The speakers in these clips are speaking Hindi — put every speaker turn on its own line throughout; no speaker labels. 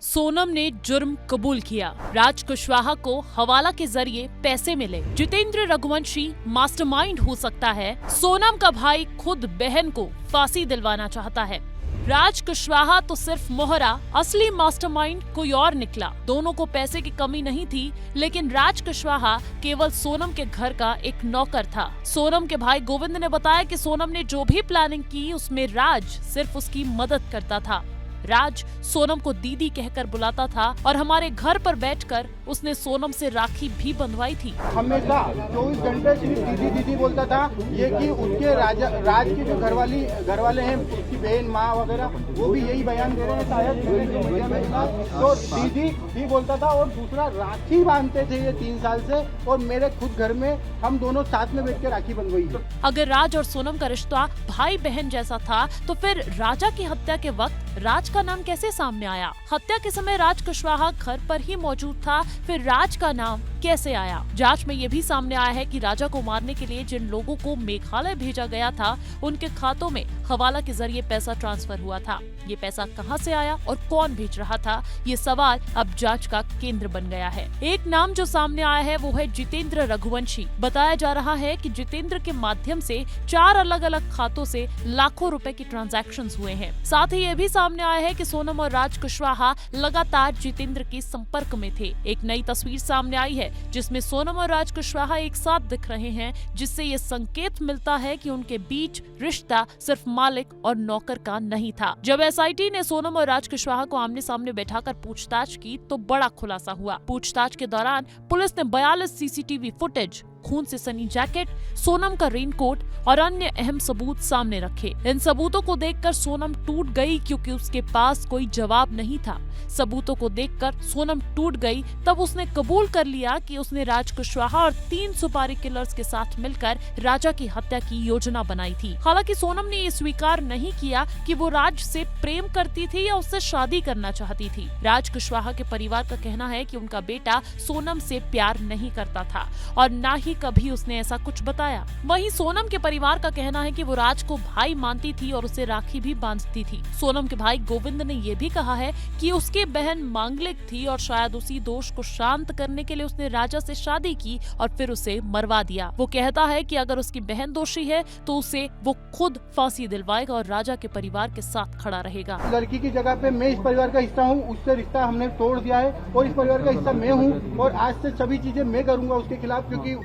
सोनम ने जुर्म कबूल किया। राज कुशवाहा को हवाला के जरिए पैसे मिले। जितेंद्र रघुवंशी मास्टरमाइंड हो सकता है। सोनम का भाई खुद बहन को फांसी दिलवाना चाहता है। राज कुशवाहा तो सिर्फ मोहरा, असली मास्टरमाइंड कोई और निकला। दोनों को पैसे की कमी नहीं थी, लेकिन राज कुशवाहा केवल सोनम के घर का एक नौकर था। सोनम के भाई गोविंद ने बताया कि सोनम ने जो भी प्लानिंग की उसमें राज सिर्फ उसकी मदद करता था। राज सोनम को दीदी कहकर बुलाता था और हमारे घर पर बैठकर उसने सोनम से राखी भी बंधवाई थी।
हमेशा 24 घंटे सिर्फ दीदी दीदी बोलता था। ये कि उसके राज की जो घर वाले हैं, उसकी बहन माँ वगैरह, वो भी यही बयान दे रहे हैं शायद। तो दीदी ही बोलता था और दूसरा राखी बांधते थे ये 3 साल से, और मेरे खुद घर में हम दोनों साथ में बैठ के राखी बंधवाई।
अगर राज और सोनम का रिश्ता भाई बहन जैसा था तो फिर राजा की हत्या के वक्त राज का नाम कैसे सामने आया? हत्या के समय राज कुशवाहा घर पर ही मौजूद था, फिर राज का नाम कैसे आया? जांच में ये भी सामने आया है कि राजा को मारने के लिए जिन लोगों को मेघालय भेजा गया था, उनके खातों में हवाला के जरिए पैसा ट्रांसफर हुआ था। ये पैसा कहां से आया और कौन भेज रहा था, ये सवाल अब जांच का केंद्र बन गया है। एक नाम जो सामने आया है वो है जितेंद्र रघुवंशी। बताया जा रहा है कि जितेंद्र के माध्यम से 4 अलग अलग खातों से लाखों रुपए की ट्रांजैक्शंस हुए हैं। साथ ही ये भी सामने आया है कि सोनम और राज कुशवाहा लगातार जितेंद्र के संपर्क में थे। एक नई तस्वीर सामने आई है जिसमें सोनम और राज कुशवाहा एक साथ दिख रहे हैं, जिससे ये संकेत मिलता है कि उनके बीच रिश्ता सिर्फ मालिक और नौकर का नहीं था। जब एसआईटी ने सोनम और राज कुशवाहा को आमने सामने बैठाकर पूछताछ की तो बड़ा खुलासा हुआ। पूछताछ के दौरान पुलिस ने 42 सीसीटीवी फुटेज, खून से सनी जैकेट, सोनम का रेनकोट और अन्य अहम सबूत सामने रखे। इन सबूतों को देखकर सोनम टूट गई क्योंकि उसके पास कोई जवाब नहीं था। सबूतों को देखकर सोनम टूट गई तब उसने कबूल कर लिया कि उसने राज कुशवाहा और 3 सुपारी किलर्स के साथ मिलकर राजा की हत्या की योजना बनाई थी। हालांकि सोनम ने ये स्वीकार नहीं किया कि वो राज से प्रेम करती थी या उससे शादी करना चाहती थी। राज कुशवाहा के परिवार का कहना है कि उनका बेटा सोनम से प्यार नहीं करता था और न ही कभी उसने ऐसा कुछ बताया। वहीं सोनम के परिवार का कहना है कि वो राज को भाई मानती थी और उसे राखी भी बांधती थी। सोनम के भाई गोविंद ने ये भी कहा है कि उसकी बहन मांगलिक थी और शायद उसी दोष को शांत करने के लिए उसने राजा से शादी की और फिर उसे मरवा दिया। वो कहता है कि अगर उसकी बहन दोषी है तो उसे वो खुद फांसी दिलवाएगा और राजा के परिवार के साथ खड़ा रहेगा।
लड़की की जगह पे मैं इस परिवार का हिस्सा हूँ, उससे रिश्ता हमने तोड़ दिया है और इस परिवार का हिस्सा मैं हूँ और आज से सभी चीजें मैं करूँगा उसके खिलाफ, क्योंकि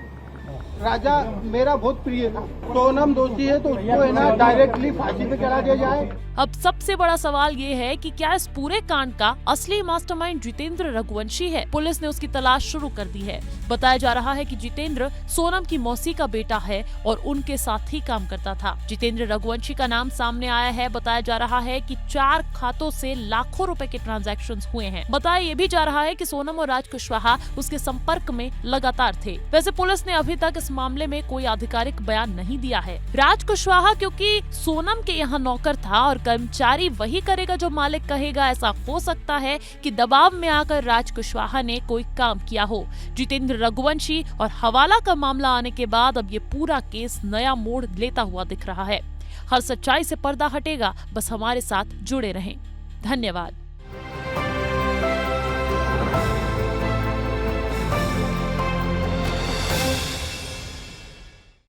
राजा मेरा बहुत प्रिय था। सोनम दोषी है तो उसको है ना डायरेक्टली फांसी पे चढ़ा दिया जाए।
अब सबसे बड़ा सवाल ये है कि क्या इस पूरे कांड का असली मास्टरमाइंड जितेंद्र रघुवंशी है? पुलिस ने उसकी तलाश शुरू कर दी है। बताया जा रहा है कि जितेंद्र सोनम की मौसी का बेटा है और उनके साथ ही काम करता था। जितेंद्र रघुवंशी का नाम सामने आया है। बताया जा रहा है कि 4 खातों से लाखों रुपए के ट्रांजैक्शंस हुए हैं। बताया ये भी जा रहा है कि सोनम और राज कुशवाहा उसके संपर्क में लगातार थे। वैसे पुलिस ने अभी तक इस मामले में कोई आधिकारिक बयान नहीं दिया है। राज कुशवाहा क्योंकि सोनम के यहाँ नौकर था और कर्मचारी वही करेगा जो मालिक कहेगा, ऐसा हो सकता है कि दबाव में आकर राज कुशवाहा ने कोई काम किया हो। जितेंद्र रघुवंशी और हवाला का मामला आने के बाद अब ये पूरा केस नया मोड़ लेता हुआ दिख रहा है। हर सच्चाई से पर्दा हटेगा, बस हमारे साथ जुड़े रहें। धन्यवाद।